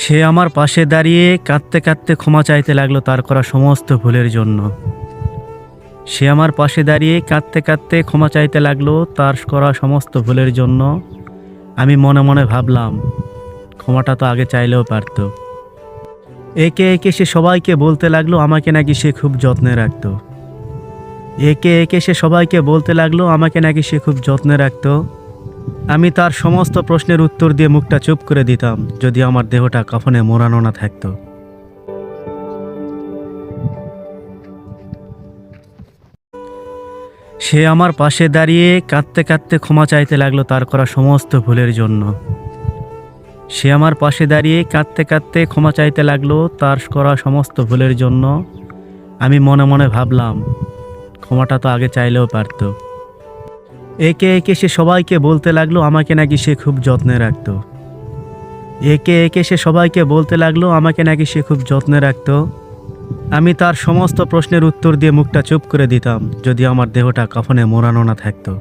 সে আমার পাশে দাঁড়িয়ে কাঁদতে কাঁদতে ক্ষমা চাইতে লাগলো তার করা সমস্ত ভুলের জন্য। সে আমার পাশে দাঁড়িয়ে কাঁদতে কাঁদতে ক্ষমা চাইতে লাগলো তার করা সমস্ত ভুলের জন্য। আমি মনে মনে ভাবলাম, ক্ষমাটা তো আগে চাইলেও পারতো। একে একে সে সবাইকে বলতে লাগলো আমাকে নাকি সে খুব যত্নে রাখতো। একে একে সে সবাইকে বলতে লাগলো আমাকে নাকি সে খুব যত্নে রাখতো। আমি তার সমস্ত প্রশ্নের উত্তর দিয়ে মুখটা চুপ করে দিতাম, যদি আমার দেহটা কাফনে মোড়ানো না থাকতো। সে আমার পাশে দাঁড়িয়ে কাঁদতে কাঁদতে ক্ষমা চাইতে লাগলো তার করা সমস্ত ভুলের জন্য। সে আমার পাশে দাঁড়িয়ে কাঁদতে কাঁদতে ক্ষমা চাইতে লাগলো তার করা সমস্ত ভুলের জন্য। আমি মনে মনে ভাবলাম, ক্ষমাটা তো আগে চাইলেও পারতো। একে একে সে সবাইকে বলতে লাগলো আমাকে নাকি সে খুব যত্নে রাখতো। একে একে সে সবাইকে বলতে লাগলো আমাকে নাকি সে খুব যত্নে রাখতো। আমি তার সমস্ত প্রশ্নের উত্তর দিয়ে মুখটা চুপ করে দিতাম, যদি আমার দেহটা কাফনে মোড়ানো না থাকতো।